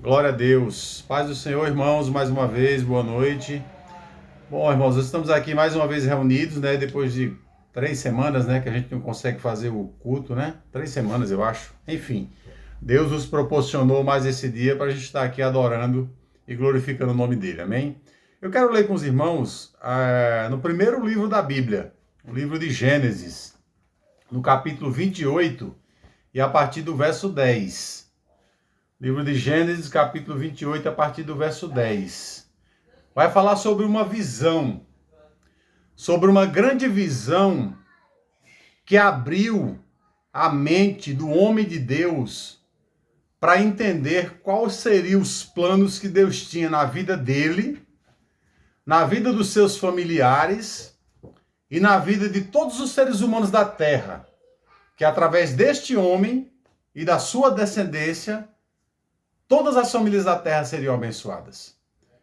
Glória a Deus. Paz do Senhor, irmãos, mais uma vez, boa noite. Bom, irmãos, nós estamos aqui mais uma vez reunidos, né? Depois de 3 semanas, né? Que a gente não consegue fazer o culto, né? 3 semanas, eu acho. Enfim, Deus nos proporcionou mais esse dia para a gente estar aqui adorando e glorificando o nome dele, amém? Eu quero ler com os irmãos no primeiro livro da Bíblia, o livro de Gênesis, no capítulo 28 e a partir do verso 10. Livro de Gênesis, capítulo 28, a partir do verso 10. Vai falar sobre uma visão, sobre uma grande visão que abriu a mente do homem de Deus para entender quais seriam os planos que Deus tinha na vida dele, na vida dos seus familiares e na vida de todos os seres humanos da terra, que através deste homem e da sua descendência, todas as famílias da terra seriam abençoadas.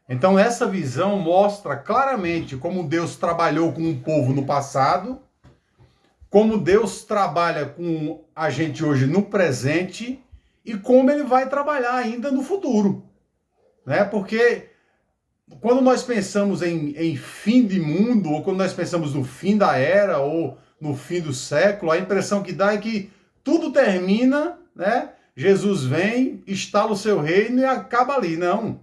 Então essa visão mostra claramente como Deus trabalhou com o povo no passado, como Deus trabalha com a gente hoje no presente e como ele vai trabalhar ainda no futuro, né? Porque quando nós pensamos em fim de mundo, ou quando nós pensamos no fim da era, ou no fim do século, a impressão que dá é que tudo termina, né? Jesus vem, instala o seu reino e acaba ali. Não.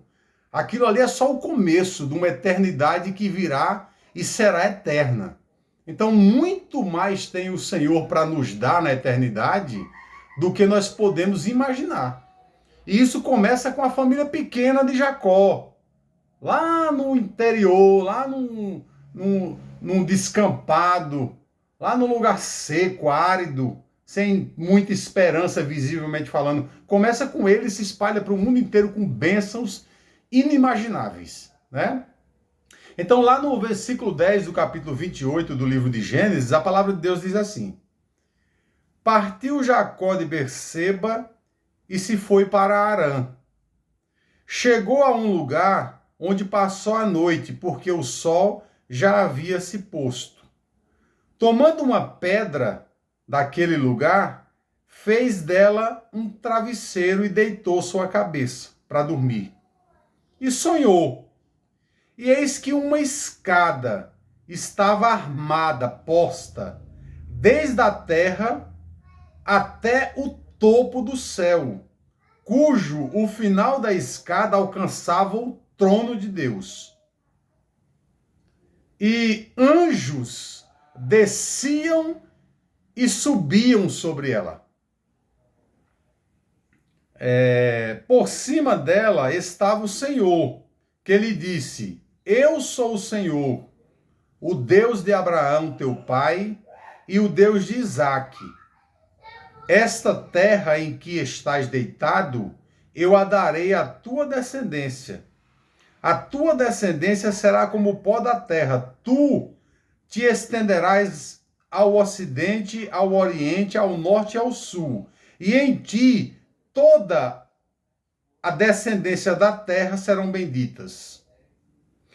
Aquilo ali é só o começo de uma eternidade que virá e será eterna. Então, muito mais tem o Senhor para nos dar na eternidade do que nós podemos imaginar. E isso começa com a família pequena de Jacó, lá no interior, lá num descampado, lá no lugar seco, árido, sem muita esperança, visivelmente falando. Começa com ele e se espalha para o mundo inteiro com bênçãos inimagináveis, né? Então, lá no versículo 10 do capítulo 28 do livro de Gênesis, a palavra de Deus diz assim: Partiu Jacó de Berseba e se foi para Harã. Chegou a um lugar onde passou a noite, porque o sol já havia se posto. Tomando uma pedra daquele lugar, fez dela um travesseiro e deitou sua cabeça para dormir. E sonhou. E eis que uma escada estava armada, posta, desde a terra até o topo do céu, cujo o final da escada alcançava o trono de Deus. E anjos desciam e subiam sobre ela. Por cima dela estava o Senhor, que lhe disse: Eu sou o Senhor, o Deus de Abraão, teu pai, e o Deus de Isaque. Esta terra em que estás deitado, eu a darei à tua descendência. A tua descendência será como o pó da terra. Tu te estenderás ao ocidente, ao oriente, ao norte e ao sul. E em ti toda a descendência da terra serão benditas.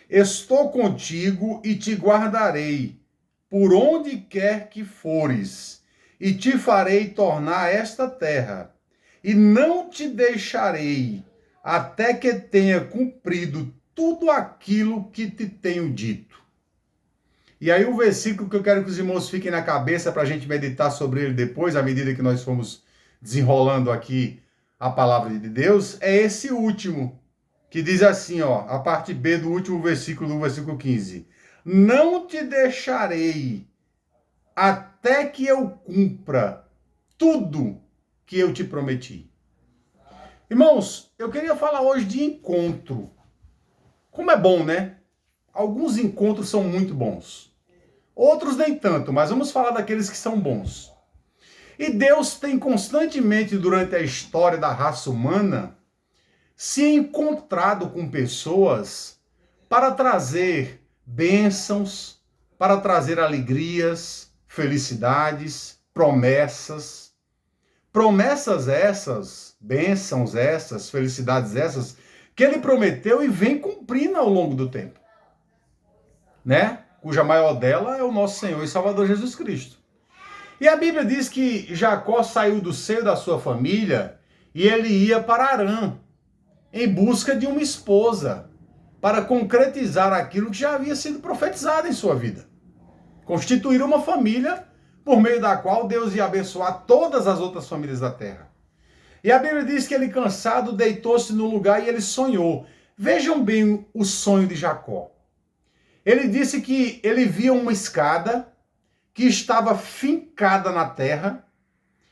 Estou contigo e te guardarei, por onde quer que fores, e te farei tornar esta terra, e não te deixarei, até que tenha cumprido tudo aquilo que te tenho dito. E aí o versículo que eu quero que os irmãos fiquem na cabeça para a gente meditar sobre ele depois, à medida que nós fomos desenrolando aqui a palavra de Deus, é esse último, que diz assim, ó, a parte B do último versículo, do versículo 15. Não te deixarei até que eu cumpra tudo que eu te prometi. Irmãos, eu queria falar hoje de encontro. Como é bom, né? Alguns encontros são muito bons. Outros nem tanto, mas vamos falar daqueles que são bons. E Deus tem constantemente, durante a história da raça humana, se encontrado com pessoas para trazer bênçãos, para trazer alegrias, felicidades, promessas. Promessas essas, bênçãos essas, felicidades essas, que ele prometeu e vem cumprindo ao longo do tempo, né? Cuja maior dela é o nosso Senhor e Salvador Jesus Cristo. E a Bíblia diz que Jacó saiu do seio da sua família e ele ia para Harã. em busca de uma esposa para concretizar aquilo que já havia sido profetizado em sua vida. Constituir uma família por meio da qual Deus ia abençoar todas as outras famílias da terra. E a Bíblia diz que ele, cansado, deitou-se no lugar e ele sonhou. Vejam bem o sonho de Jacó. Ele disse que ele via uma escada que estava fincada na terra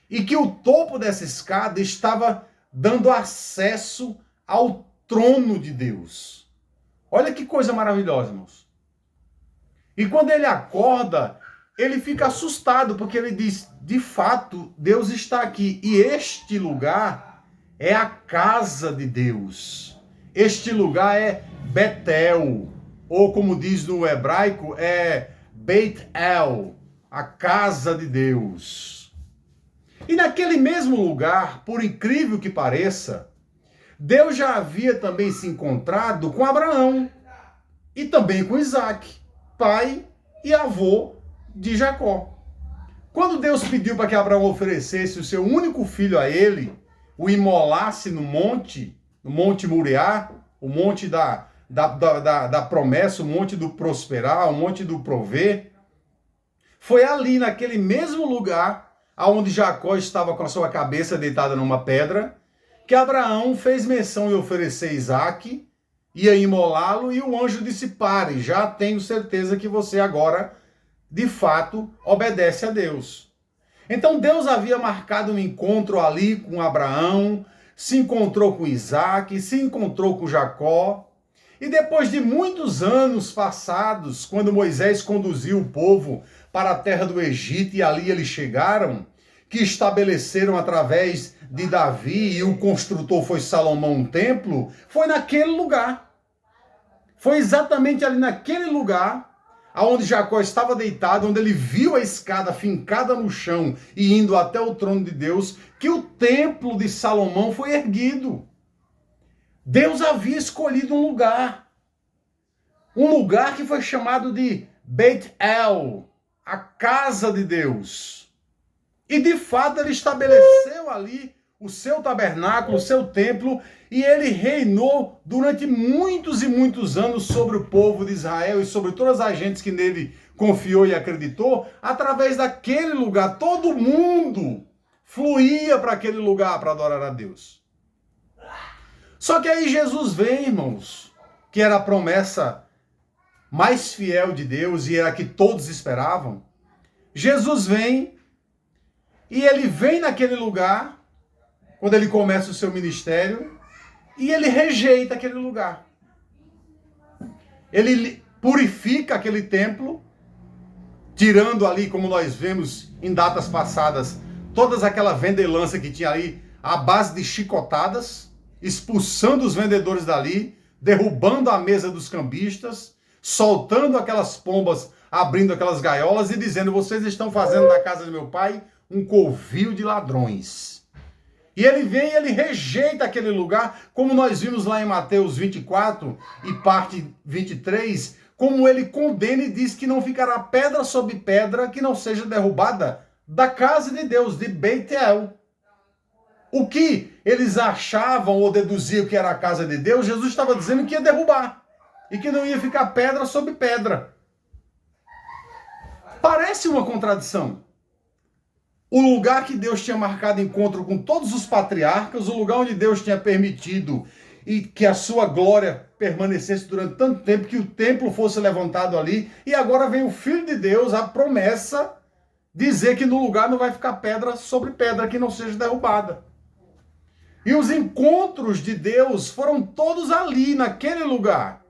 e que o topo dessa escada estava dando acesso ao trono de Deus. Olha que coisa maravilhosa, irmãos. E quando ele acorda, ele fica assustado, porque ele diz, de fato, Deus está aqui. E este lugar é a casa de Deus. Este lugar é Betel, ou como diz no hebraico, é Beit El, a casa de Deus. E naquele mesmo lugar, por incrível que pareça, Deus já havia também se encontrado com Abraão e também com Isaac, pai e avô de Jacó. Quando Deus pediu para que Abraão oferecesse o seu único filho a ele, o imolasse no Monte Moriá, o monte da promessa, o monte do prosperar, o monte do prover, foi ali, naquele mesmo lugar, onde Jacó estava com a sua cabeça deitada numa pedra, que Abraão fez menção de oferecer Isaac, ia imolá-lo, e o anjo disse, pare, já tenho certeza que você agora, de fato, obedece a Deus. Então Deus havia marcado um encontro ali com Abraão, se encontrou com Isaac, se encontrou com Jacó, e depois de muitos anos passados, quando Moisés conduziu o povo para a terra do Egito, e ali eles chegaram, que estabeleceram através de Davi, e o construtor foi Salomão, um templo, foi naquele lugar. Foi exatamente ali naquele lugar, onde Jacó estava deitado, onde ele viu a escada fincada no chão e indo até o trono de Deus, que o templo de Salomão foi erguido. Deus havia escolhido um lugar que foi chamado de Beit El, a casa de Deus. E de fato ele estabeleceu ali o seu tabernáculo, o seu templo, e ele reinou durante muitos e muitos anos sobre o povo de Israel e sobre todas as gentes que nele confiou e acreditou. Através daquele lugar, todo mundo fluía para aquele lugar para adorar a Deus. Só que aí Jesus vem, irmãos, que era a promessa mais fiel de Deus e era a que todos esperavam. Jesus vem e ele vem naquele lugar, quando ele começa o seu ministério, e ele rejeita aquele lugar. Ele purifica aquele templo, tirando ali, como nós vemos em datas passadas, todas aquela vendelança que tinha ali, à base de chicotadas, expulsando os vendedores dali, derrubando a mesa dos cambistas, soltando aquelas pombas, abrindo aquelas gaiolas e dizendo, vocês estão fazendo da casa de meu pai um covil de ladrões. E ele vem e ele rejeita aquele lugar, como nós vimos lá em Mateus 24 e parte 23, como ele condena e diz que não ficará pedra sobre pedra que não seja derrubada da casa de Deus, de Beit-El. O que eles achavam ou deduziam que era a casa de Deus, Jesus estava dizendo que ia derrubar e que não ia ficar pedra sobre pedra. Parece uma contradição. O lugar que Deus tinha marcado encontro com todos os patriarcas, o lugar onde Deus tinha permitido e que a sua glória permanecesse durante tanto tempo, que o templo fosse levantado ali, e agora vem o Filho de Deus, a promessa, dizer que no lugar não vai ficar pedra sobre pedra que não seja derrubada. E os encontros de Deus foram todos ali, naquele lugar.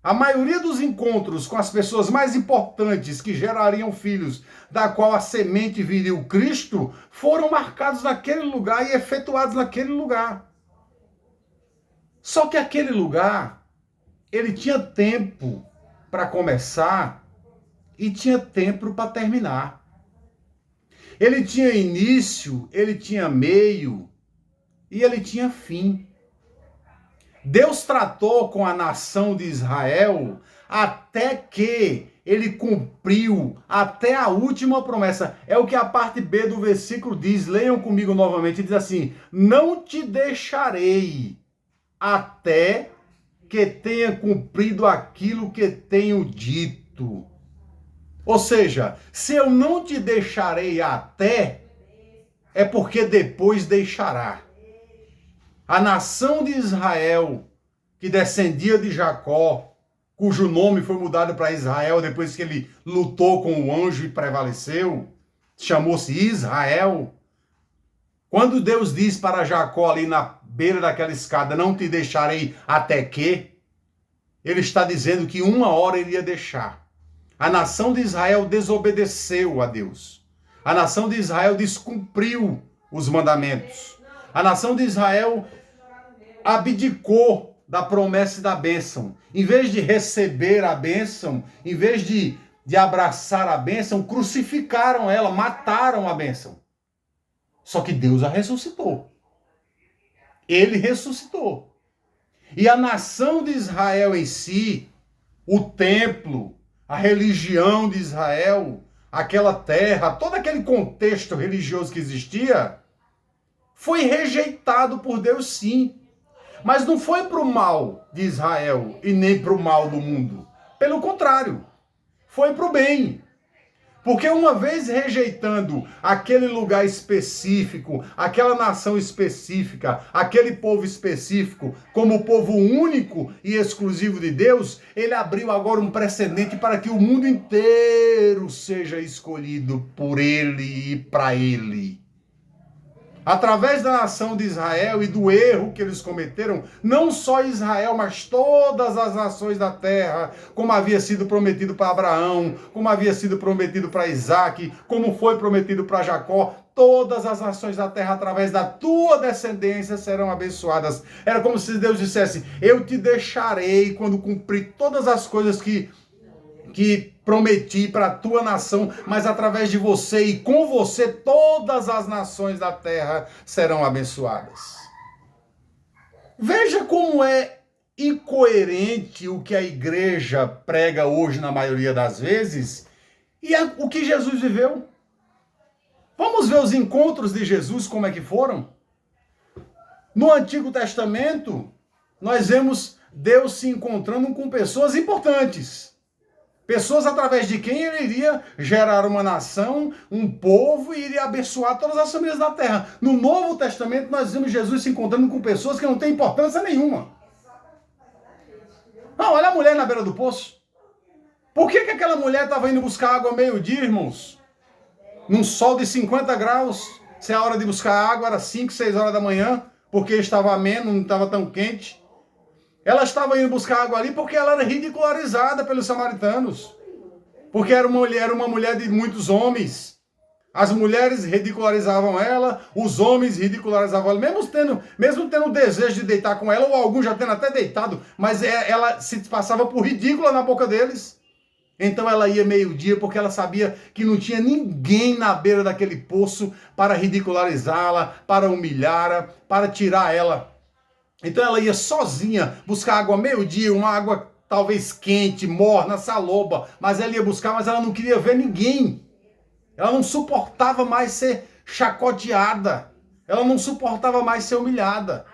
A maioria dos encontros com as pessoas mais importantes que gerariam filhos, da qual a semente viria o Cristo, foram marcados naquele lugar e efetuados naquele lugar. Só que aquele lugar, ele tinha tempo para começar e tinha tempo para terminar. Ele tinha início, ele tinha meio e ele tinha fim. Deus tratou com a nação de Israel até que ele cumpriu até a última promessa. É o que a parte B do versículo diz. Leiam comigo novamente. Diz assim, não te deixarei até que tenha cumprido aquilo que tenho dito. Ou seja, se eu não te deixarei até, é porque depois deixará. A nação de Israel, que descendia de Jacó, cujo nome foi mudado para Israel depois que ele lutou com o anjo e prevaleceu, chamou-se Israel. Quando Deus diz para Jacó ali na beira daquela escada, não te deixarei até que, ele está dizendo que uma hora ele ia deixar. A nação de Israel desobedeceu a Deus. A nação de Israel descumpriu os mandamentos. A nação de Israel abdicou da promessa e da bênção. Em vez de receber a bênção, em vez de abraçar a bênção, crucificaram ela, mataram a bênção. Só que Deus a ressuscitou. Ele ressuscitou. E a nação de Israel em si, o templo, a religião de Israel, aquela terra, todo aquele contexto religioso que existia, foi rejeitado por Deus sim. Mas não foi para o mal de Israel e nem para o mal do mundo. Pelo contrário, foi para o bem. Porque uma vez rejeitando aquele lugar específico, aquela nação específica, aquele povo específico, como povo único e exclusivo de Deus, ele abriu agora um precedente para que o mundo inteiro seja escolhido por ele e para ele. Através da nação de Israel e do erro que eles cometeram, não só Israel, mas todas as nações da terra, como havia sido prometido para Abraão, como havia sido prometido para Isaac, como foi prometido para Jacó, todas as nações da terra, através da tua descendência, serão abençoadas. Era como se Deus dissesse, eu te deixarei quando cumprir todas as coisas que prometi para a tua nação, mas através de você e com você todas as nações da terra serão abençoadas. Veja como é incoerente o que a igreja prega hoje na maioria das vezes e o que Jesus viveu. Vamos ver os encontros de Jesus, como é que foram? No Antigo Testamento, nós vemos Deus se encontrando com pessoas importantes. Pessoas através de quem ele iria gerar uma nação, um povo e iria abençoar todas as famílias da terra. No Novo Testamento nós vemos Jesus se encontrando com pessoas que não têm importância nenhuma. Não, olha a mulher na beira do poço. Por que aquela mulher estava indo buscar água ao meio-dia, irmãos? Num sol de 50 graus, se a hora de buscar água era 5, 6 horas da manhã, porque estava ameno, não estava tão quente. Ela estava indo buscar água ali porque ela era ridicularizada pelos samaritanos. Porque era uma mulher de muitos homens. As mulheres ridicularizavam ela, os homens ridicularizavam ela, mesmo tendo o desejo de deitar com ela, ou alguns já tendo até deitado, mas ela se passava por ridícula na boca deles. Então ela ia meio-dia porque ela sabia que não tinha ninguém na beira daquele poço para ridicularizá-la, para humilhá-la, para tirar ela. Então ela ia sozinha buscar água meio-dia, uma água talvez quente, morna, saloba, mas ela ia buscar, mas ela não queria ver ninguém. Ela não suportava mais ser chacoteada. Ela não suportava mais ser humilhada.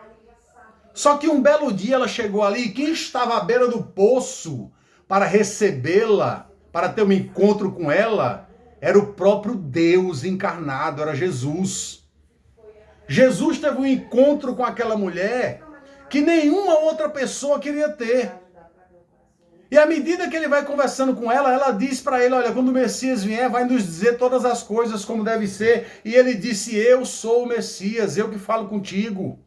Só que um belo dia ela chegou ali e quem estava à beira do poço para recebê-la, para ter um encontro com ela, era o próprio Deus encarnado, era Jesus. Jesus teve um encontro com aquela mulher que nenhuma outra pessoa queria ter. E à medida que ele vai conversando com ela, ela diz para ele, olha, quando o Messias vier, vai nos dizer todas as coisas como deve ser. E ele disse, eu sou o Messias, eu que falo contigo.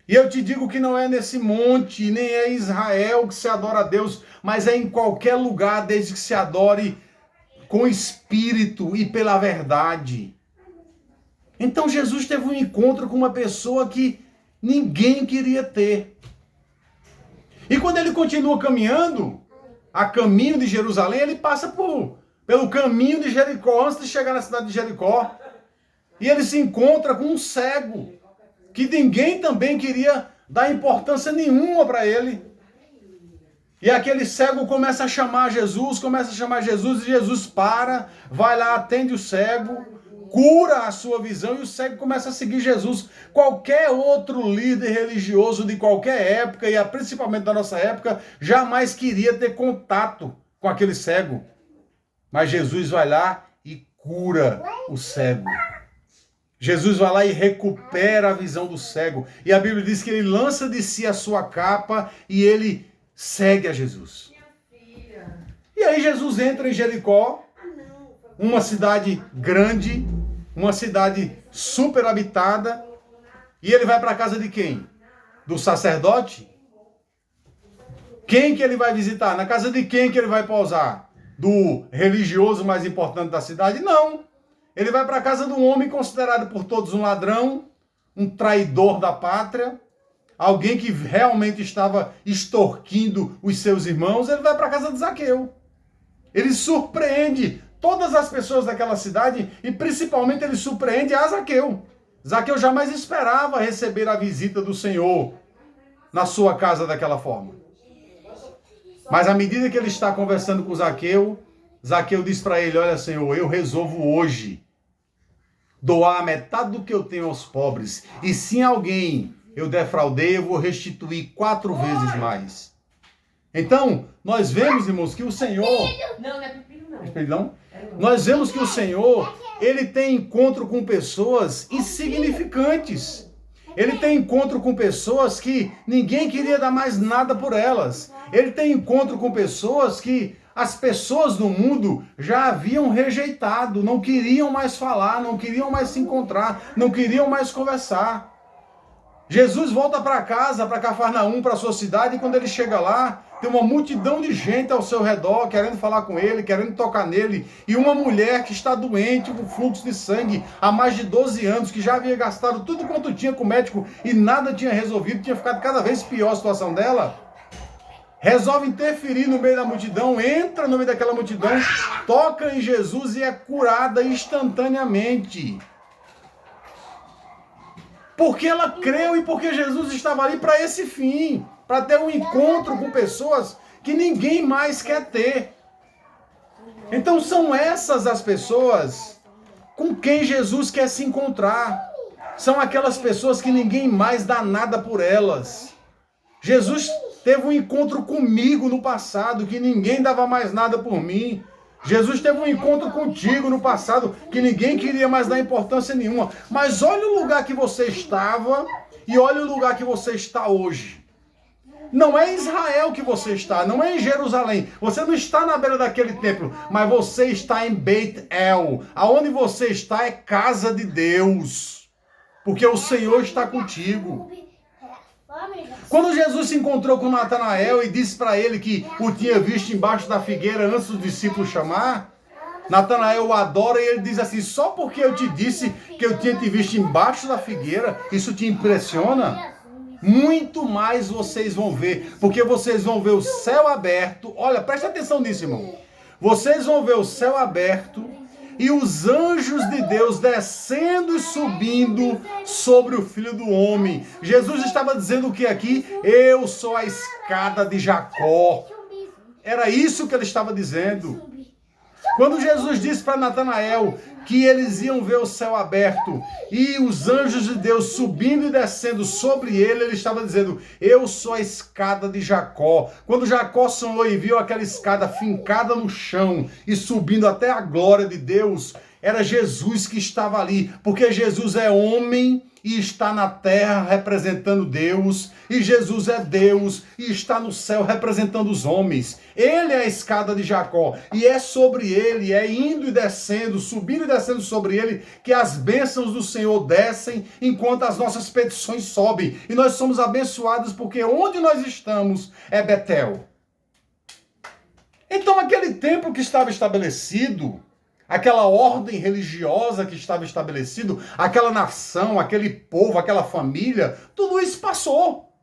E eu te digo que não é nesse monte, nem é em Israel que se adora a Deus, mas é em qualquer lugar, desde que se adore com espírito e pela verdade. Então Jesus teve um encontro com uma pessoa que ninguém queria ter. E quando ele continua caminhando, a caminho de Jerusalém, ele passa pelo caminho de Jericó, antes de chegar na cidade de Jericó. E ele se encontra com um cego, que ninguém também queria dar importância nenhuma para ele. E aquele cego começa a chamar Jesus, e Jesus para, vai lá, atende o cego, cura a sua visão e o cego começa a seguir Jesus. Qualquer outro líder religioso de qualquer época, e principalmente da nossa época, jamais queria ter contato com aquele cego. Mas Jesus vai lá e cura o cego. Jesus vai lá e recupera a visão do cego. E a Bíblia diz que ele lança de si a sua capa e ele segue a Jesus. E aí Jesus entra em Jericó, uma cidade grande, uma cidade super habitada, e ele vai para a casa de quem? Do sacerdote? Quem que ele vai visitar? Na casa de quem que ele vai pousar? Do religioso mais importante da cidade? Não. Ele vai para a casa de um homem considerado por todos um ladrão, um traidor da pátria, alguém que realmente estava extorquindo os seus irmãos. Ele vai para a casa de Zaqueu. Ele surpreende todas as pessoas daquela cidade e principalmente ele surpreende a Zaqueu. Zaqueu jamais esperava receber a visita do Senhor na sua casa daquela forma. Mas à medida que ele está conversando com Zaqueu, Zaqueu diz para ele: olha, Senhor, eu resolvo hoje doar a metade do que eu tenho aos pobres. E se alguém eu defraudei, eu vou restituir 4 vezes mais. Então, nós vemos, irmãos, que o Senhor... Não é pepino, não. Perdão? Nós vemos que o Senhor, ele tem encontro com pessoas insignificantes. Ele tem encontro com pessoas que ninguém queria dar mais nada por elas. Ele tem encontro com pessoas que as pessoas do mundo já haviam rejeitado, não queriam mais falar, não queriam mais se encontrar, não queriam mais conversar. Jesus volta para casa, para Cafarnaum, para a sua cidade, e quando ele chega lá, tem uma multidão de gente ao seu redor, querendo falar com ele, querendo tocar nele, e uma mulher que está doente com fluxo de sangue há mais de 12 anos, que já havia gastado tudo quanto tinha com o médico e nada tinha resolvido, tinha ficado cada vez pior a situação dela, resolve interferir no meio da multidão, entra no meio daquela multidão, toca em Jesus e é curada instantaneamente. Porque ela creu e porque Jesus estava ali para esse fim, para ter um encontro com pessoas que ninguém mais quer ter. Então são essas as pessoas com quem Jesus quer se encontrar. São aquelas pessoas que ninguém mais dá nada por elas. Jesus teve um encontro comigo no passado, que ninguém dava mais nada por mim. Jesus teve um encontro contigo no passado, que ninguém queria mais dar importância nenhuma. Mas olha o lugar que você estava e olha o lugar que você está hoje. Não é em Israel que você está, não é em Jerusalém. Você não está na beira daquele templo, mas você está em Beit El. Aonde você está é casa de Deus, porque o Senhor está contigo. Quando Jesus se encontrou com Natanael e disse para ele que o tinha visto embaixo da figueira antes dos discípulos chamar, Natanael o adora e ele diz assim: só porque eu te disse que eu tinha te visto embaixo da figueira, isso te impressiona? Muito mais vocês vão ver, porque vocês vão ver o céu aberto. Olha, presta atenção nisso, irmão. Vocês vão ver o céu aberto e os anjos de Deus descendo e subindo sobre o Filho do Homem. Jesus estava dizendo o que aqui? Eu sou a escada de Jacó. Era isso que ele estava dizendo. Quando Jesus disse para Natanael que eles iam ver o céu aberto e os anjos de Deus subindo e descendo sobre ele, ele estava dizendo: eu sou a escada de Jacó. Quando Jacó sonhou e viu aquela escada fincada no chão e subindo até a glória de Deus, era Jesus que estava ali, porque Jesus é homem e está na terra representando Deus, e Jesus é Deus e está no céu representando os homens. Ele é a escada de Jacó, e é sobre ele, é indo e descendo, subindo e descendo sobre ele, que as bênçãos do Senhor descem, enquanto as nossas petições sobem. E nós somos abençoados porque onde nós estamos é Betel. Então aquele templo que estava estabelecido, aquela ordem religiosa que estava estabelecido, aquela nação, aquele povo, aquela família, tudo isso passou.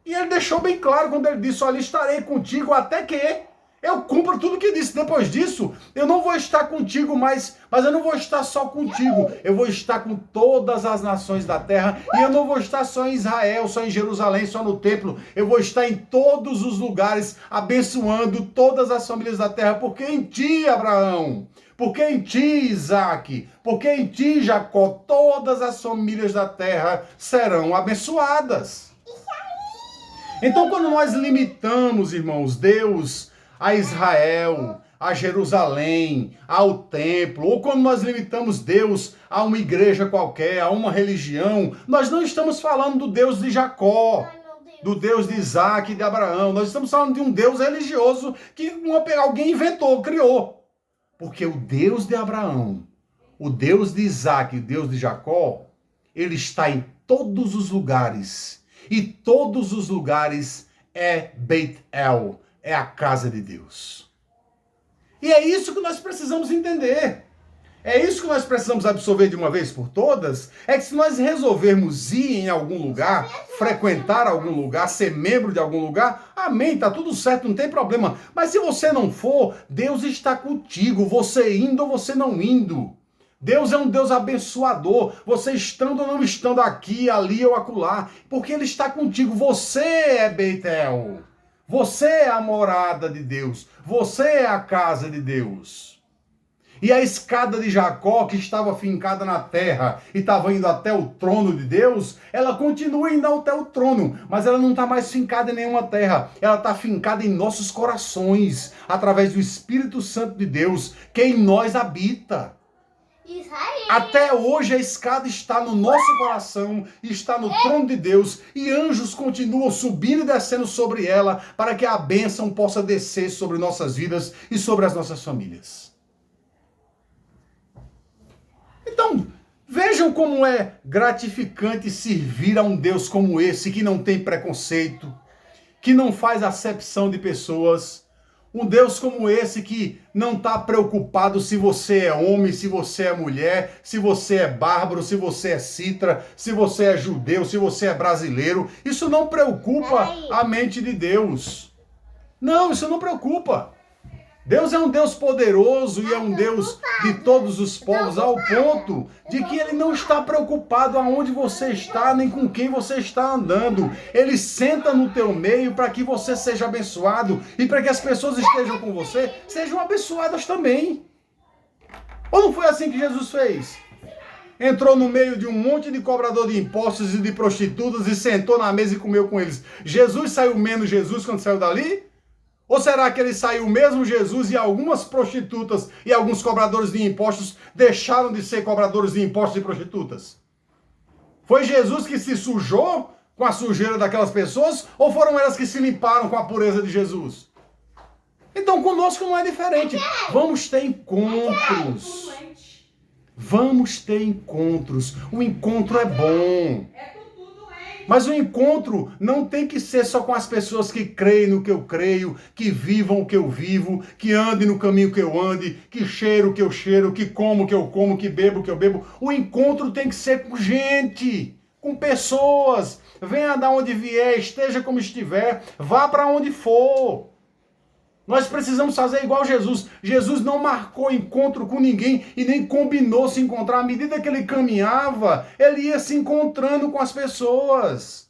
E ele deixou bem claro quando ele disse: olha, estarei contigo até que Eu cumpro tudo que disse. Depois disso, eu não vou estar contigo mais, mas eu não vou estar só contigo. Eu vou estar com todas as nações da terra. E eu não vou estar só em Israel, só em Jerusalém, só no templo. Eu vou estar em todos os lugares, abençoando todas as famílias da terra. Porque em ti, Abraão, porque em ti, Isaac, porque em ti, Jacó, todas as famílias da terra serão abençoadas. Então, quando nós limitamos, irmãos, Deus a Israel, a Jerusalém, ao templo, ou quando nós limitamos Deus a uma igreja qualquer, a uma religião, nós não estamos falando do Deus de Jacó, do Deus de Isaac e de Abraão. Nós estamos falando de um Deus religioso que alguém inventou, criou. Porque o Deus de Abraão, o Deus de Isaac e o Deus de Jacó, ele está em todos os lugares. E todos os lugares é Beit El, é a casa de Deus. E é isso que nós precisamos entender. É isso que nós precisamos absorver de uma vez por todas. É que se nós resolvermos ir em algum lugar, frequentar algum lugar, ser membro de algum lugar, amém, tá tudo certo, não tem problema. Mas se você não for, Deus está contigo, você indo ou você não indo. Deus é um Deus abençoador, você estando ou não estando aqui, ali ou acolá, porque Ele está contigo. Você é Beit-El, você é a morada de Deus, você é a casa de Deus. E a escada de Jacó, que estava fincada na terra e estava indo até o trono de Deus, ela continua indo até o trono, mas ela não está mais fincada em nenhuma terra, ela está fincada em nossos corações, através do Espírito Santo de Deus, que em nós habita. Até hoje a escada está no nosso coração, está no trono de Deus, e anjos continuam subindo e descendo sobre ela, para que a bênção possa descer sobre nossas vidas e sobre as nossas famílias. Então, vejam como é gratificante servir a um Deus como esse, que não tem preconceito, que não faz acepção de pessoas. Um Deus como esse que não está preocupado se você é homem, se você é mulher, se você é bárbaro, se você é citra, se você é judeu, se você é brasileiro. Isso não preocupa a mente de Deus. Não, isso não preocupa. Deus é um Deus poderoso e é um Deus de todos os povos, ao ponto de que Ele não está preocupado aonde você está, nem com quem você está andando. Ele senta no teu meio para que você seja abençoado e para que as pessoas que estejam com você sejam abençoadas também. Ou não foi assim que Jesus fez? Entrou no meio de um monte de cobrador de impostos e de prostitutas e sentou na mesa e comeu com eles. Jesus saiu menos Jesus quando saiu dali? Ou será que ele saiu mesmo Jesus e algumas prostitutas e alguns cobradores de impostos deixaram de ser cobradores de impostos e prostitutas? Foi Jesus que se sujou com a sujeira daquelas pessoas ou foram elas que se limparam com a pureza de Jesus? Então conosco não é diferente. Vamos ter encontros. Vamos ter encontros. O encontro é bom. Mas o encontro não tem que ser só com as pessoas que creem no que eu creio, que vivam o que eu vivo, que andem no caminho que eu ande, que cheiro o que eu cheiro, que como o que eu como, que bebo o que eu bebo. O encontro tem que ser com gente, com pessoas. Venha de onde vier, esteja como estiver, vá para onde for. Nós precisamos fazer igual Jesus. Jesus não marcou encontro com ninguém e nem combinou se encontrar. À medida que ele caminhava, ele ia se encontrando com as pessoas.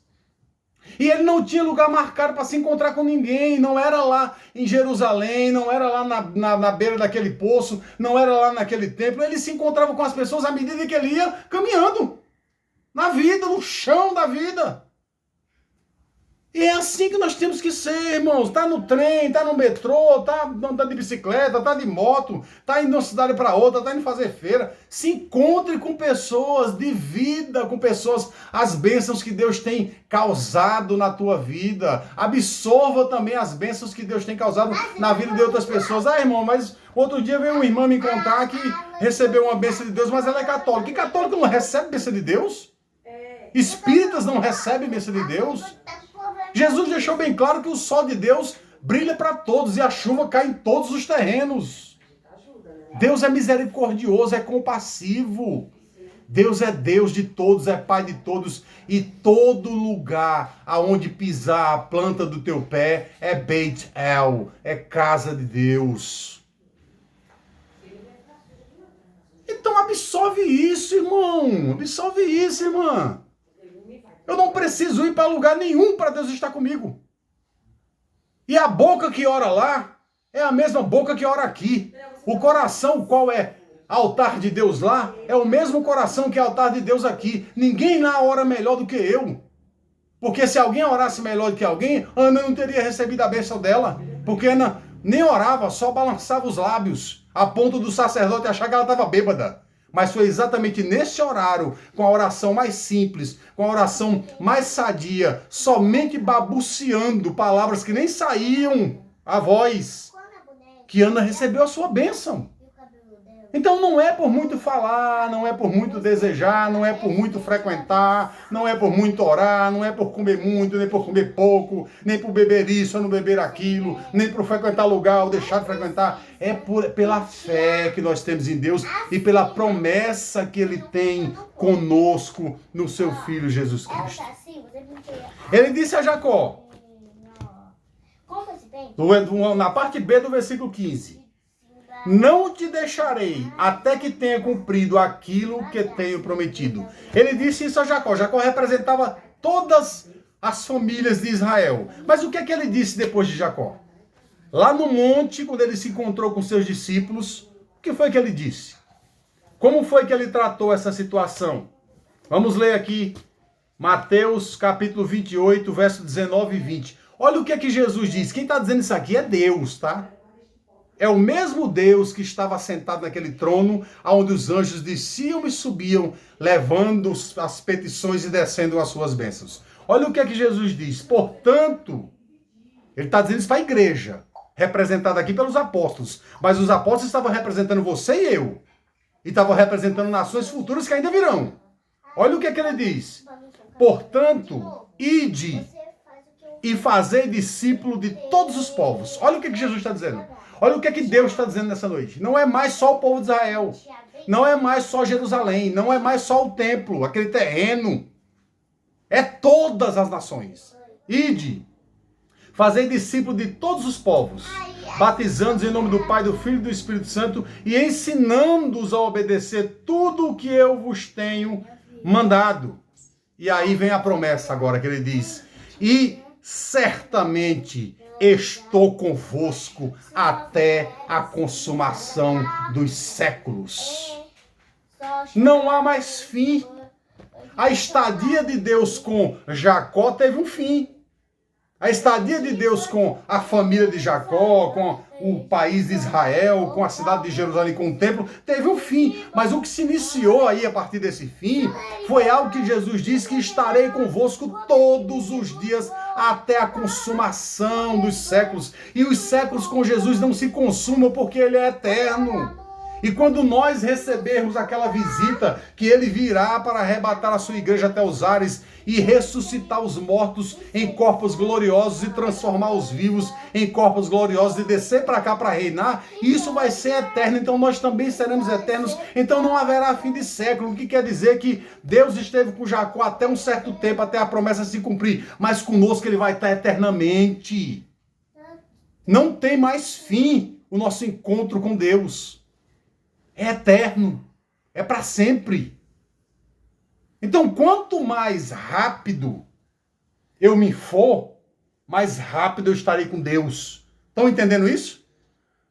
E ele não tinha lugar marcado para se encontrar com ninguém. Não era lá em Jerusalém, não era lá na beira daquele poço, não era lá naquele templo. Ele se encontrava com as pessoas à medida que ele ia caminhando. Na vida, no chão da vida. E é assim que nós temos que ser, irmãos. Tá no trem, tá no metrô, tá andando de bicicleta, tá de moto, tá indo de uma cidade para outra, tá indo fazer feira. Se encontre com pessoas, divida com pessoas as bênçãos que Deus tem causado na tua vida. Absorva também as bênçãos que Deus tem causado na vida de outras pessoas. Ah, irmão, mas outro dia veio uma irmã me contar que recebeu uma bênção de Deus, mas ela é católica. Que católico não recebe bênção de Deus? Espíritas não recebem bênção de Deus? Jesus deixou bem claro que o sol de Deus brilha para todos e a chuva cai em todos os terrenos. Deus é misericordioso, é compassivo. Deus é Deus de todos, é Pai de todos, e todo lugar aonde pisar a planta do teu pé é Beit El, é casa de Deus. Então absorve isso, irmão. Absorve isso, irmã. Eu não preciso ir para lugar nenhum para Deus estar comigo. E a boca que ora lá é a mesma boca que ora aqui. O coração, qual é altar de Deus lá, é o mesmo coração que é altar de Deus aqui. Ninguém lá ora melhor do que eu. Porque se alguém orasse melhor do que alguém, Ana não teria recebido a bênção dela. Porque Ana nem orava, só balançava os lábios, a ponto do sacerdote achar que ela estava bêbada. Mas foi exatamente nesse horário, com a oração mais simples, com a oração mais sadia, somente babuceando palavras que nem saíam a voz, que Ana recebeu a sua bênção. Então não é por muito falar, não é por muito desejar, não é por muito frequentar, não é por muito orar, não é por comer muito, nem por comer pouco, nem por beber isso ou não beber aquilo, nem por frequentar lugar ou deixar de frequentar. É pela fé que nós temos em Deus e pela promessa que Ele tem conosco no seu Filho Jesus Cristo. Ele disse a Jacó, na parte B do versículo 15, não te deixarei até que tenha cumprido aquilo que tenho prometido. Ele disse isso a Jacó. Jacó representava todas as famílias de Israel. Mas o que é que ele disse depois de Jacó? Lá no monte, quando ele se encontrou com seus discípulos, o que foi que ele disse? Como foi que ele tratou essa situação? Vamos ler aqui Mateus capítulo 28, verso 19 e 20. Olha o que é que Jesus disse. Quem está dizendo isso aqui é Deus, tá? É o mesmo Deus que estava sentado naquele trono, onde os anjos desciam e subiam, levando as petições e descendo as suas bênçãos. Olha o que é que Jesus diz. Portanto, ele está dizendo isso para a igreja, representada aqui pelos apóstolos. Mas os apóstolos estavam representando você e eu. E estavam representando nações futuras que ainda virão. Olha o que é que ele diz. Portanto, ide e fazei discípulo de todos os povos. Olha o que é que Jesus está dizendo. Olha o que é que Deus está dizendo nessa noite. Não é mais só o povo de Israel. Não é mais só Jerusalém. Não é mais só o templo, aquele terreno. É todas as nações. Ide. Fazei discípulo de todos os povos, batizando-os em nome do Pai, do Filho e do Espírito Santo e ensinando-os a obedecer tudo o que eu vos tenho mandado. E aí vem a promessa agora que ele diz. E certamente estou convosco até a consumação dos séculos. Não há mais fim. A estadia de Deus com Jacó teve um fim. A estadia de Deus com a família de Jacó, com o país de Israel, com a cidade de Jerusalém, com o templo, teve um fim. Mas o que se iniciou aí a partir desse fim foi algo que Jesus disse que estarei convosco todos os dias até a consumação dos séculos. E os séculos com Jesus não se consumam porque Ele é eterno. E quando nós recebermos aquela visita, que Ele virá para arrebatar a sua igreja até os ares e ressuscitar os mortos em corpos gloriosos e transformar os vivos em corpos gloriosos e descer para cá para reinar, isso vai ser eterno, então nós também seremos eternos, então não haverá fim de século, o que quer dizer que Deus esteve com Jacó até um certo tempo, até a promessa se cumprir, mas conosco Ele vai estar eternamente. Não tem mais fim o nosso encontro com Deus. É eterno, é para sempre. Então, quanto mais rápido eu me for, mais rápido eu estarei com Deus. Estão entendendo isso?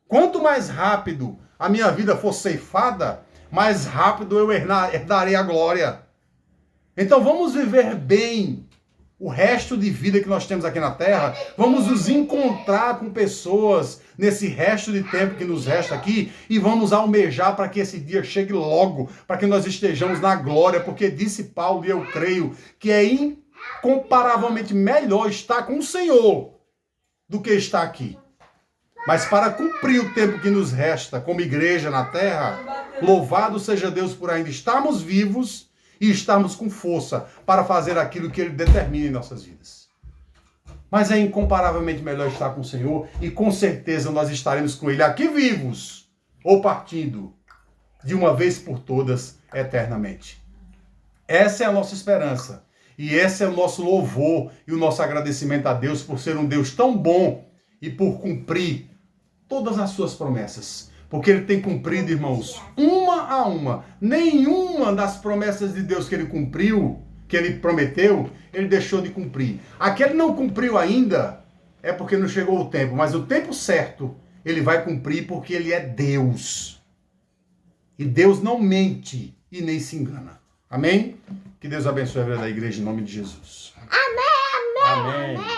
Quanto mais rápido a minha vida for ceifada, mais rápido eu herdarei a glória. Então, vamos viver bem o resto de vida que nós temos aqui na Terra. Vamos nos encontrar com pessoas nesse resto de tempo que nos resta aqui e vamos almejar para que esse dia chegue logo, para que nós estejamos na glória, porque disse Paulo, e eu creio, que é incomparavelmente melhor estar com o Senhor do que estar aqui. Mas para cumprir o tempo que nos resta como igreja na Terra, louvado seja Deus por ainda estarmos vivos e estarmos com força para fazer aquilo que Ele determina em nossas vidas. Mas é incomparavelmente melhor estar com o Senhor e com certeza nós estaremos com Ele aqui vivos ou partindo de uma vez por todas eternamente. Essa é a nossa esperança. E esse é o nosso louvor e o nosso agradecimento a Deus por ser um Deus tão bom e por cumprir todas as suas promessas. Porque ele tem cumprido, irmãos, uma a uma. Nenhuma das promessas de Deus que ele cumpriu, que ele prometeu, ele deixou de cumprir. A que ele não cumpriu ainda é porque não chegou o tempo. Mas o tempo certo ele vai cumprir porque ele é Deus. E Deus não mente e nem se engana. Amém? Que Deus abençoe a vida da igreja em nome de Jesus. Amém, amém. Amém.